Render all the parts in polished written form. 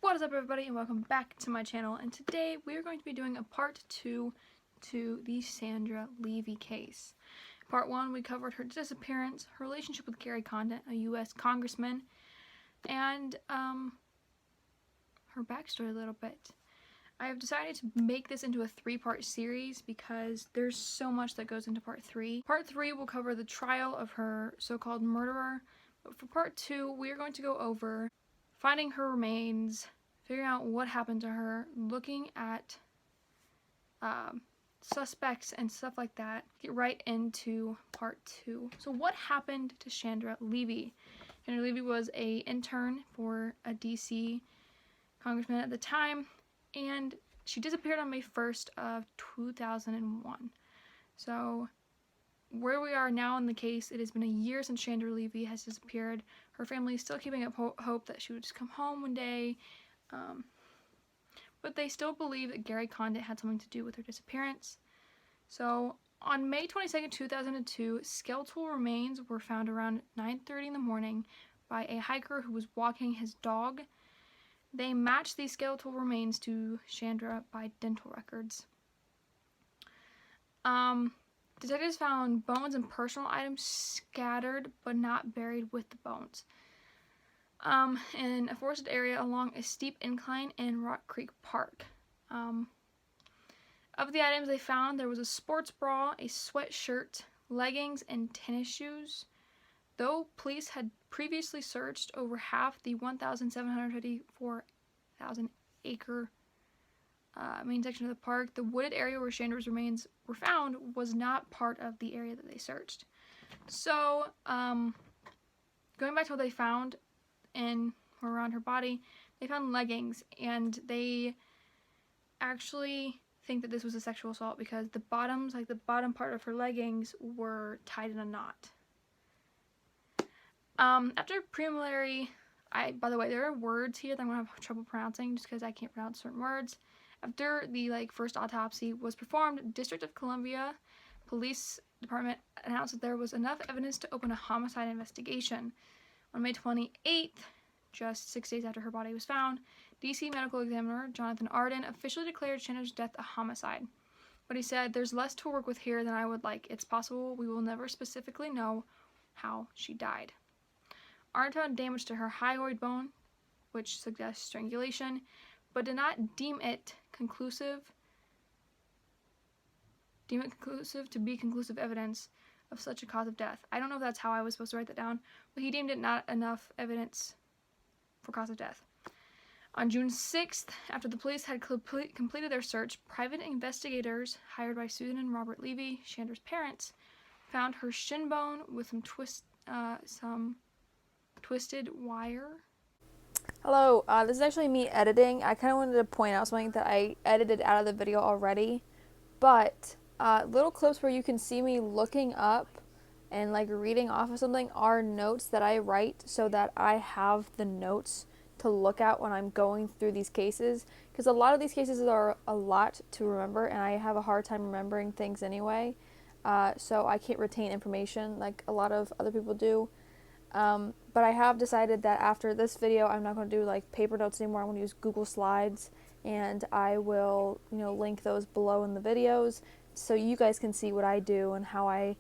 What is up, everybody, and welcome back to my channel. And today we are going to be doing a part 2 to the CHANDRA LEVY case. Part 1, we covered her disappearance, her relationship with Gary Condit, a U.S. congressman, and her backstory a little bit. I have decided to make this into a 3-part series because there's so much that goes into part 3. Part 3 will cover the trial of her so-called murderer, but for part 2 we are going to go over finding her remains, figuring out what happened to her, looking at suspects and stuff like that. Get right into part 2. So what happened to CHANDRA LEVY? CHANDRA LEVY was an intern for a DC congressman at the time, and she disappeared on May 1st of 2001. So where we are now in the case, it has been a year since CHANDRA LEVY has disappeared. Her family is still keeping up hope that she would just come home one day, but they still believe that Gary Condit had something to do with her disappearance. So on May 22nd, 2002, skeletal remains were found around 9:30 in the morning by a hiker who was walking his dog. They matched these skeletal remains to CHANDRA by dental records. Detectives found bones and personal items scattered but not buried with the bones in a forested area along a steep incline in Rock Creek Park. Of the items they found, there was a sports bra, a sweatshirt, leggings, and tennis shoes. Though police had previously searched over half the 1,754,000 acre main section of the park, the wooded area where CHANDRA's remains were found was not part of the area that they searched. So, going back to what they found in or around her body, they found leggings, and they actually think that this was a sexual assault because the bottoms, like the bottom part of her leggings, were tied in a knot. After preliminary, by the way, there are words here that I'm going to have trouble pronouncing just because I can't pronounce certain words. After the first autopsy was performed, District of Columbia Police Department announced that there was enough evidence to open a homicide investigation. On May 28th, just 6 days after her body was found, DC medical examiner Jonathan Arden officially declared CHANDRA's death a homicide. But he said, "There's less to work with here than I would like. It's possible we will never specifically know how she died." Arden found damage to her hyoid bone, which suggests strangulation, but did not deem it conclusive to be conclusive evidence of such a cause of death. I don't know if that's how I was supposed to write that down, but he deemed it not enough evidence for cause of death. On June 6th, after the police had completed their search, private investigators hired by Susan and Robert Levy, CHANDRA's parents, found her shin bone with some twisted wire. Hello, this is actually me editing. I kind of wanted to point out something that I edited out of the video already, but little clips where you can see me looking up and reading off of something are notes that I write so that I have the notes to look at when I'm going through these cases, because a lot of these cases are a lot to remember and I have a hard time remembering things anyway, so I can't retain information like a lot of other people do. But I have decided that after this video, I'm not going to do paper notes anymore. I'm going to use Google Slides, and I will, link those below in the videos so you guys can see what I do and how I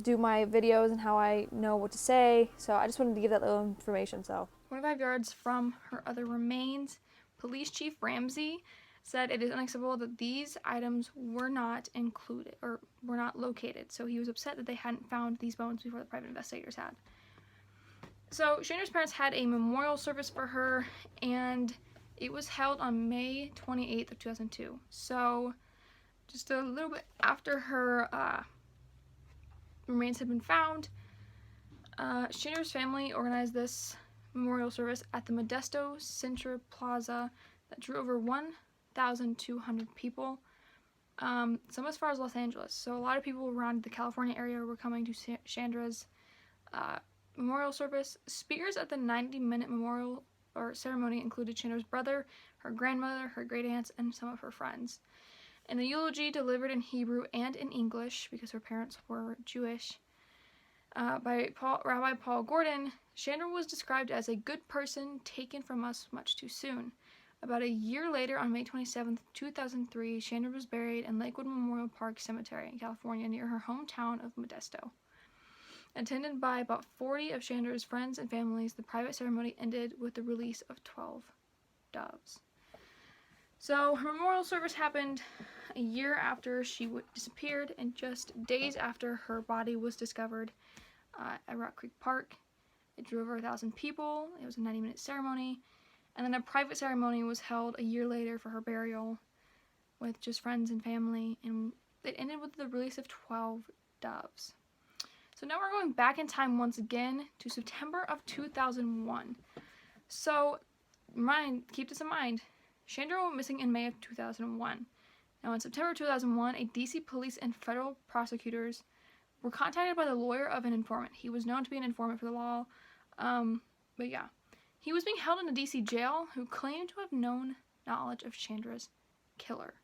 do my videos and how I know what to say. So I just wanted to give that little information. So 25 yards from her other remains, Police Chief Ramsey said it is unacceptable that these items were not included or were not located. So he was upset that they hadn't found these bones before the private investigators had. So CHANDRA's parents had a memorial service for her, and it was held on May 28th of 2002. So just a little bit after her remains had been found, CHANDRA's family organized this memorial service at the Modesto Centre Plaza that drew over 1,200 people, some as far as Los Angeles. So a lot of people around the California area were coming to CHANDRA's memorial service. Speakers at the 90-minute memorial or ceremony included CHANDRA's brother, her grandmother, her great aunts, and some of her friends. In the eulogy, delivered in Hebrew and in English because her parents were Jewish, by Rabbi Paul Gordon, Chandra was described as a good person taken from us much too soon. About a year later, on May 27, 2003, Chandra was buried in Lakewood Memorial Park Cemetery in California near her hometown of Modesto. Attended by about 40 of Chandra's friends and families, the private ceremony ended with the release of 12 doves. So her memorial service happened a year after she disappeared, and just days after her body was discovered at Rock Creek Park. It drew over 1,000 people. It was a 90-minute ceremony, and then a private ceremony was held a year later for her burial with just friends and family, and it ended with the release of 12 doves. So now we're going back in time once again to September of 2001. So keep this in mind. Chandra went missing in May of 2001. Now in September 2001, a DC police and federal prosecutors were contacted by the lawyer of an informant. He was known to be an informant for the law, but yeah. He was being held in a DC jail who claimed to have known knowledge of Chandra's killer.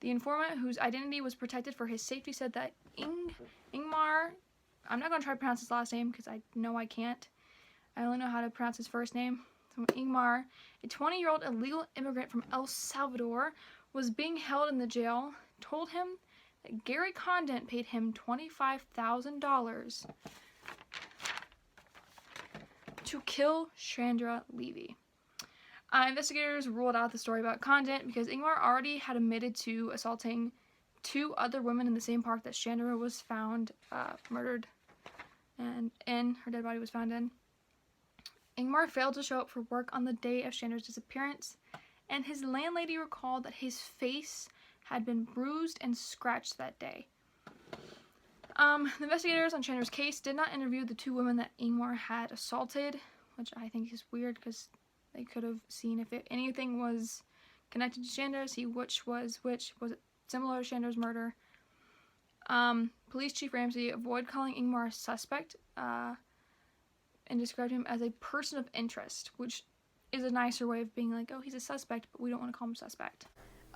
The informant, whose identity was protected for his safety, said that Ingmar, I'm not going to try to pronounce his last name because I know I can't. I only know how to pronounce his first name. So Ingmar, a 20-year-old illegal immigrant from El Salvador, was being held in the jail, told him that Gary Condent paid him $25,000 to kill Chandra Levy. Investigators ruled out the story about Condent because Ingmar already had admitted to assaulting 2 other women in the same park that Chandra was found murdered, and her dead body was found in. Ingmar failed to show up for work on the day of Chandra's disappearance, and his landlady recalled that his face had been bruised and scratched that day. The investigators on Chandra's case did not interview the 2 women that Ingmar had assaulted, which I think is weird because they could have seen if anything was connected to Chandra, see which was it similar to Chandra's murder. Police Chief Ramsey avoided calling Ingmar a suspect and described him as a person of interest, which is a nicer way of being like, oh, he's a suspect, but we don't want to call him a suspect.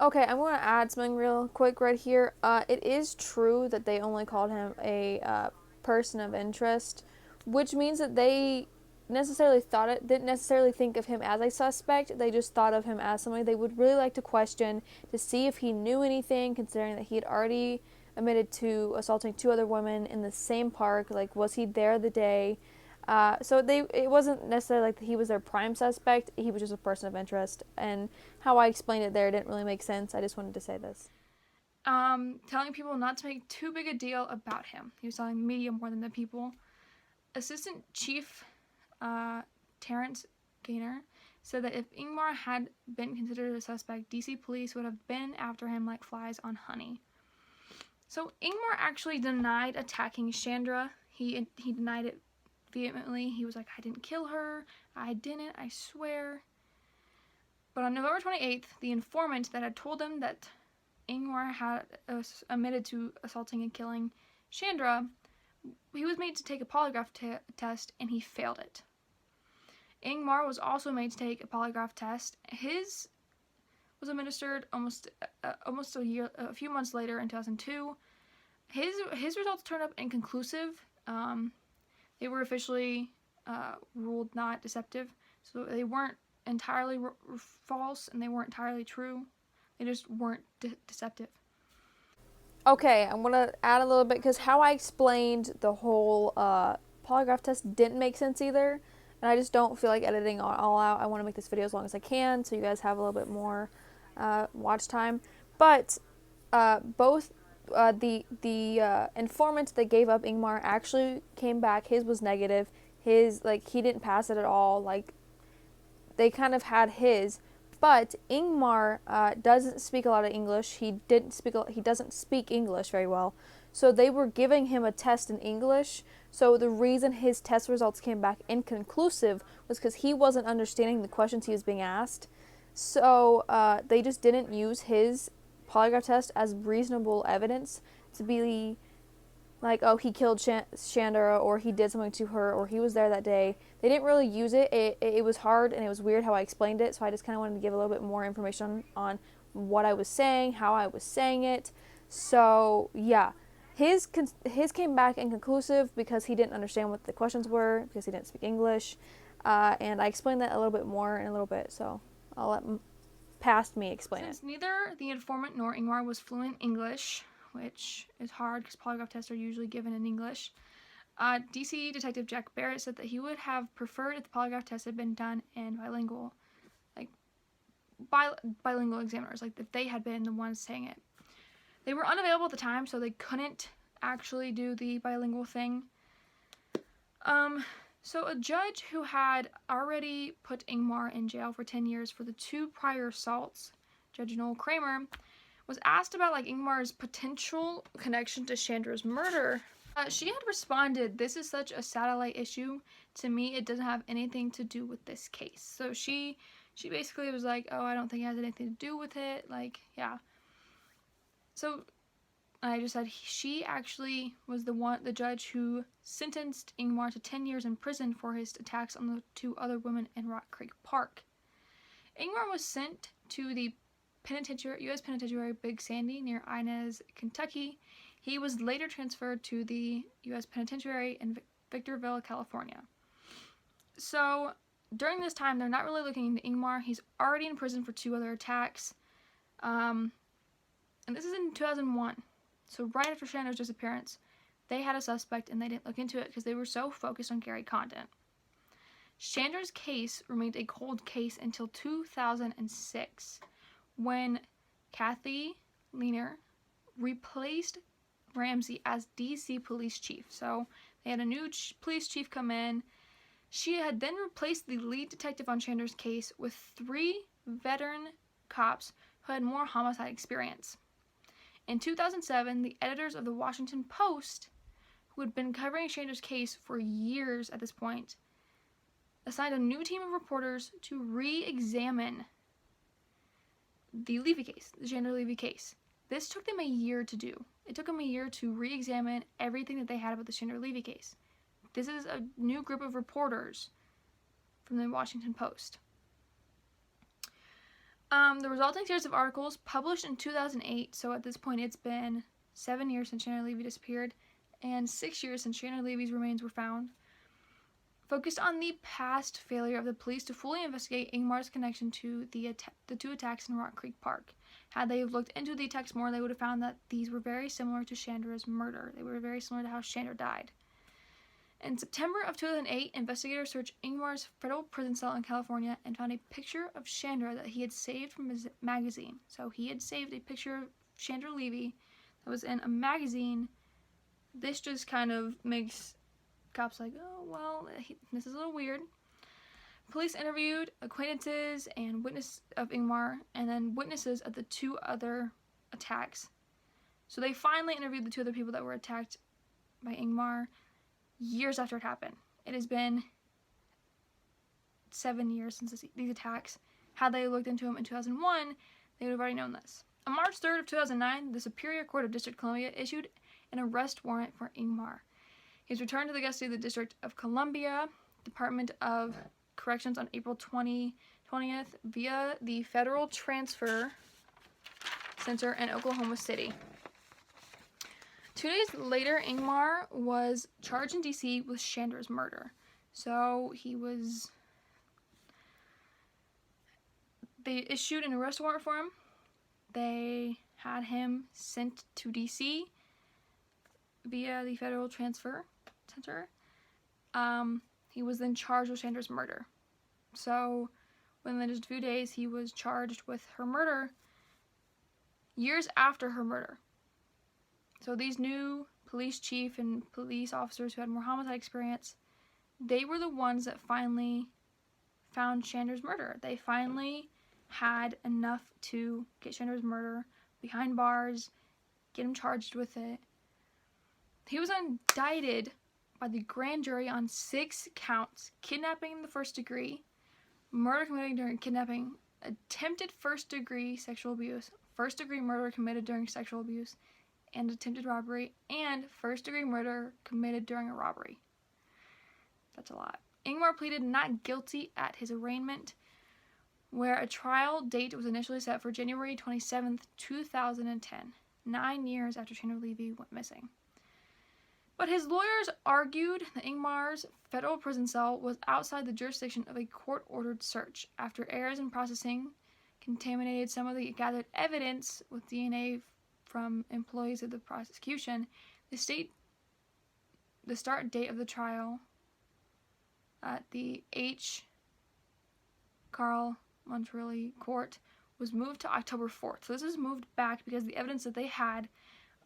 Okay, I'm going to add something real quick right here. It is true that they only called him a person of interest, which means that they didn't necessarily think of him as a suspect. They just thought of him as somebody they would really like to question to see if he knew anything, considering that he had already admitted to assaulting 2 other women in the same park. Like, was he there the day? So it wasn't necessarily like he was their prime suspect. He was just a person of interest, and how I explained it there didn't really make sense. I just wanted to say this. Telling people not to make too big a deal about him. He was telling the media more than the people. Assistant Chief Terrence Gaynor said that if Ingmar had been considered a suspect, DC police would have been after him like flies on honey. So Ingmar actually denied attacking Chandra. He denied it vehemently. He was like, I didn't kill her. I didn't, I swear. But on November 28th, the informant that had told them that Ingmar had admitted to assaulting and killing Chandra, he was made to take a polygraph test, and he failed it. Ingmar was also made to take a polygraph test. His was administered almost a few months later in 2002. His results turned up inconclusive. They were officially ruled not deceptive, so they weren't entirely false, and they weren't entirely true. They just weren't deceptive. Okay, I'm going to add a little bit, because how I explained the whole polygraph test didn't make sense either, and I just don't feel like editing it all out. I want to make this video as long as I can, so you guys have a little bit more watch time. But both the informant that gave up Ingmar actually came back. His was negative. He didn't pass it at all. Like, they kind of had his. But Ingmar doesn't speak a lot of English. He doesn't speak English very well. So they were giving him a test in English. So the reason his test results came back inconclusive was because he wasn't understanding the questions he was being asked. So they just didn't use his polygraph test as reasonable evidence to be like, oh, he killed Chandra, or he did something to her, or he was there that day. They didn't really use it. It was hard, and it was weird how I explained it, so I just kind of wanted to give a little bit more information on what I was saying, how I was saying it. So, yeah. his came back inconclusive because he didn't understand what the questions were, because he didn't speak English, and I explained that a little bit more in a little bit, so I'll let past me explain Since it. neither the informant nor Ingmar was fluent in English, which is hard because polygraph tests are usually given in English, DC Detective Jack Barrett said that he would have preferred if the polygraph test had been done in bilingual, like bilingual examiners, like if they had been the ones saying it. They were unavailable at the time, so they couldn't actually do the bilingual thing. So a judge who had already put Ingmar in jail for 10 years for the 2 prior assaults, Judge Noel Kramer, was asked about like Ingmar's potential connection to Chandra's murder. She had responded, "This is such a satellite issue. To me, it doesn't have anything to do with this case." So she basically was like, "Oh, I don't think it has anything to do with it." Like, yeah. So I just said she actually was the judge who sentenced Ingmar to 10 years in prison for his attacks on the 2 other women in Rock Creek Park. Ingmar was sent to the U.S. Penitentiary Big Sandy near Inez, Kentucky. He was later transferred to the U.S. Penitentiary in Victorville, California. So during this time, they're not really looking into Ingmar. He's already in prison for 2 other attacks. And this is in 2001. So right after Chandra's disappearance, they had a suspect and they didn't look into it because they were so focused on Gary Condon. Chandra's case remained a cold case until 2006 when Kathy Leiner replaced Ramsey as DC police chief. So they had a new police chief come in. She had then replaced the lead detective on Chandra's case with 3 veteran cops who had more homicide experience. In 2007, the editors of the Washington Post, who had been covering Chandra's case for years at this point, assigned a new team of reporters to re-examine the Levy case, the Chandra Levy case. This took them a year to do. It took them a year to re-examine everything that they had about the Chandra Levy case. This is a new group of reporters from the Washington Post. The resulting series of articles published in 2008, so at this point it's been 7 years since Chandra Levy disappeared, and 6 years since Chandra Levy's remains were found, focused on the past failure of the police to fully investigate Ingmar's connection to the 2 attacks in Rock Creek Park. Had they looked into the attacks more, they would have found that these were very similar to Chandra's murder. They were very similar to how Chandra died. In September of 2008, investigators searched Ingmar's federal prison cell in California and found a picture of Chandra that he had saved from his magazine. So he had saved a picture of Chandra Levy that was in a magazine. This just kind of makes cops like, oh, well, this is a little weird. Police interviewed acquaintances and witnesses of Ingmar and then witnesses of the 2 other attacks. So they finally interviewed the 2 other people that were attacked by Ingmar years after it happened. It has been 7 years since these attacks. Had they looked into them in 2001, they would have already known this. On March 3rd of 2009, the Superior Court of District of Columbia issued an arrest warrant for Ingmar. He was returned to the custody of the District of Columbia Department of Corrections on April 20th via the Federal Transfer Center in Oklahoma City. 2 days later, Ingmar was charged in D.C. with Chandra's murder. So they issued an arrest warrant for him. They had him sent to D.C. via the Federal Transfer Center. He was then charged with Chandra's murder. So within just a few days, he was charged with her murder years after her murder. So these new police chief and police officers who had more homicide experience, they were the ones that finally found Chandra's murder. They finally had enough to get Chandra's murder behind bars, get him charged with it. He was indicted by the grand jury on 6 counts: kidnapping in the 1st degree, murder committed during kidnapping, attempted 1st degree sexual abuse, 1st degree murder committed during sexual abuse, and attempted robbery, and 1st degree murder committed during a robbery. That's a lot. Ingmar pleaded not guilty at his arraignment, where a trial date was initially set for January 27th, 2010, 9 years after Chandra Levy went missing. But his lawyers argued that Ingmar's federal prison cell was outside the jurisdiction of a court-ordered search. After errors in processing contaminated some of the gathered evidence with DNA from employees of the prosecution, the start date of the trial at the H. Carl Monterelli Court was moved to October 4th. So this was moved back because the evidence that they had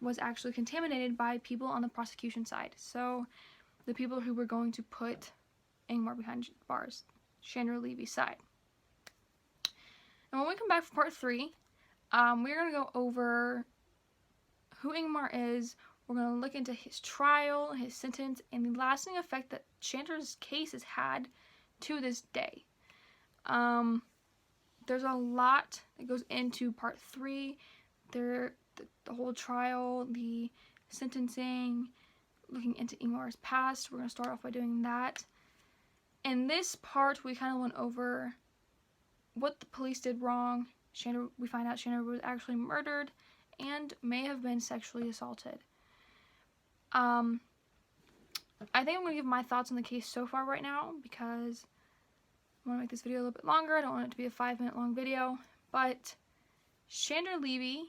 was actually contaminated by people on the prosecution side. So the people who were going to put Ingmar behind bars, Chandra Levy's side. And when we come back for part 3, we're going to go over who Ingmar is. We're going to look into his trial, his sentence, and the lasting effect that Chandra's case has had to this day. There's a lot that goes into part 3. The whole trial, the sentencing, looking into Ingmar's past. We're going to start off by doing that. In this part, we kind of went over what the police did wrong. We find out Chandra was actually murdered and may have been sexually assaulted. I think I'm going to give my thoughts on the case so far right now because I want to make this video a little bit longer. I don't want it to be a 5-minute long video. But Chandra Levy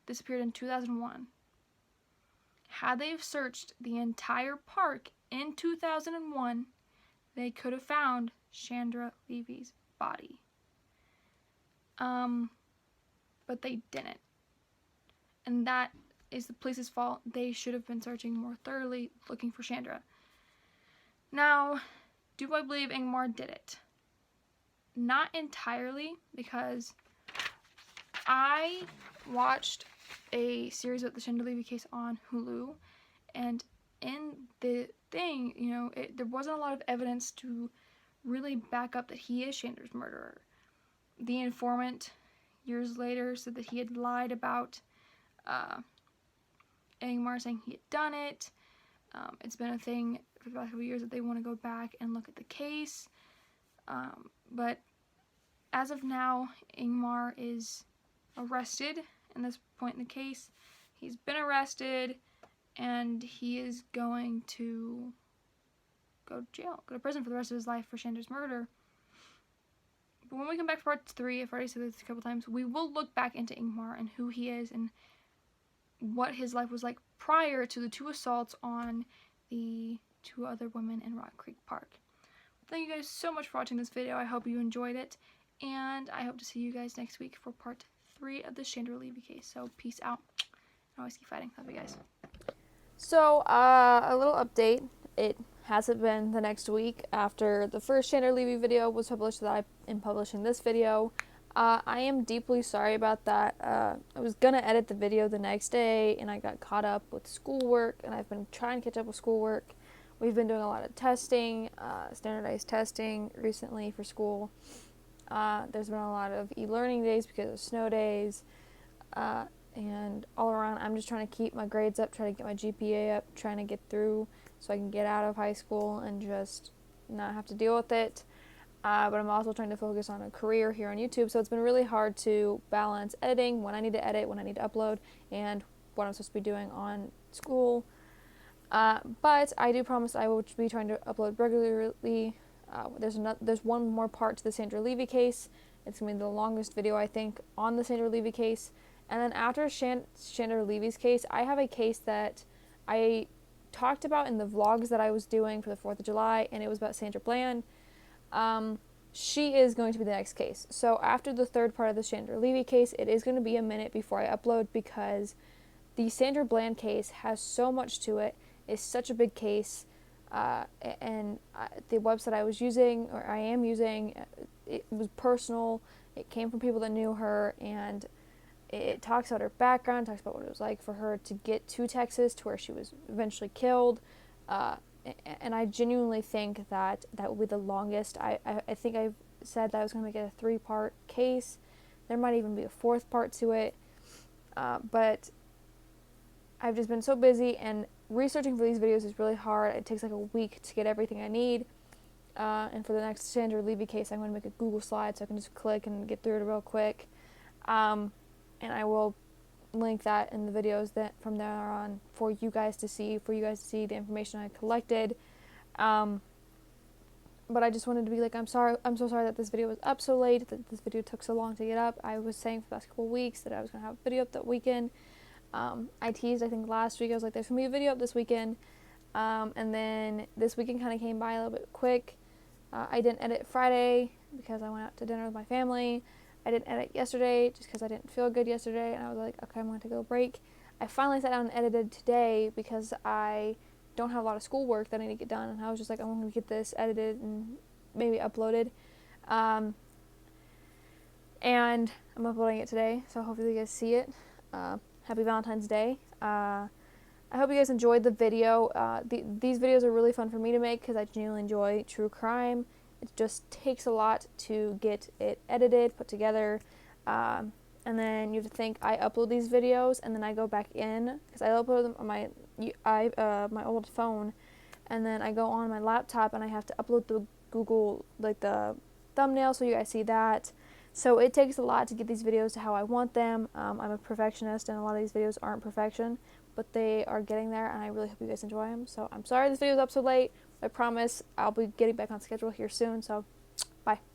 disappeared in 2001. Had they searched the entire park in 2001, they could have found Chandra Levy's body. But they didn't. And that is the police's fault. They should have been searching more thoroughly, looking for Chandra. Now, do I believe Ingmar did it? Not entirely, because I watched a series about the Chandra Levy case on Hulu, and in the thing, there wasn't a lot of evidence to really back up that he is Chandra's murderer. The informant, years later, said that he had lied about Ingmar, saying he had done it. It's been a thing for the last couple of years that they want to go back and look at the case. But as of now, Ingmar is arrested in this point in the case. He's been arrested, and he is going to go to jail, go to prison for the rest of his life for Chandra's murder. But when we come back to part 3, I've already said this a couple times, we will look back into Ingmar and who he is and what his life was like prior to the 2 assaults on the 2 other women in Rock Creek Park. Thank you guys so much for watching this video. I hope you enjoyed it, and I hope to see you guys next week for part 3 of the Chandra Levy case. So peace out. Always keep fighting. Love you guys. So, a little update. It hasn't been the next week after the first Chandra Levy video was published that I am publishing this video. I am deeply sorry about that. I was gonna edit the video the next day, and I got caught up with schoolwork, and I've been trying to catch up with schoolwork. We've been doing a lot of testing, standardized testing recently for school. There's been a lot of e-learning days because of snow days, and all around I'm just trying to keep my grades up, trying to get my GPA up, trying to get through so I can get out of high school and just not have to deal with it. But I'm also trying to focus on a career here on YouTube, so it's been really hard to balance editing, when I need to edit, when I need to upload, and what I'm supposed to be doing on school. But I do promise I will be trying to upload regularly. There's one more part to the Chandra Levy case. It's going to be the longest video, I think, on the Chandra Levy case. And then after Chandra Levy's case, I have a case that I talked about in the vlogs that I was doing for the 4th of July, and it was about Sandra Bland. She is going to be the next case. So after the 3rd part of the Chandra Levy case, it is going to be a minute before I upload because the Sandra Bland case has so much to it. It's such a big case. And the website I was using, or I am using, it was personal. It came from people that knew her, and it talks about her background, talks about what it was like for her to get to Texas, to where she was eventually killed. And I genuinely think that that will be the longest. I think I've said that I was going to make it a 3-part case. There might even be a 4th part to it. But I've just been so busy, and researching for these videos is really hard. It takes like a week to get everything I need. And for the next Chandra Levy case, I'm going to make a Google slide so I can just click and get through it real quick. And I will link that in the videos that from there on for you guys to see the information I collected. But I just wanted to be like, I'm so sorry that this video was up so late, that this video took so long to get up. I was saying for the last couple of weeks that I was going to have a video up that weekend. I teased, I think last week, I was like, there's going to be a video up this weekend. And then this weekend kind of came by a little bit quick. I didn't edit Friday because I went out to dinner with my family. I didn't edit yesterday just because I didn't feel good yesterday. And I was like, okay, I'm going to go break. I finally sat down and edited today because I don't have a lot of schoolwork that I need to get done. And I was just like, I'm going to get this edited and maybe uploaded. And I'm uploading it today, so hopefully you guys see it. Happy Valentine's Day. I hope you guys enjoyed the video. These videos are really fun for me to make because I genuinely enjoy true crime. It just takes a lot to get it edited, put together, and then you have to think I upload these videos and then I go back in because I upload them on my old phone, and then I go on my laptop and I have to upload the Google, like the thumbnail, so you guys see that. So it takes a lot to get these videos to how I want them. I'm a perfectionist, and a lot of these videos aren't perfection, but they are getting there, and I really hope you guys enjoy them. So I'm sorry this video is up so late. I promise I'll be getting back on schedule here soon, so bye.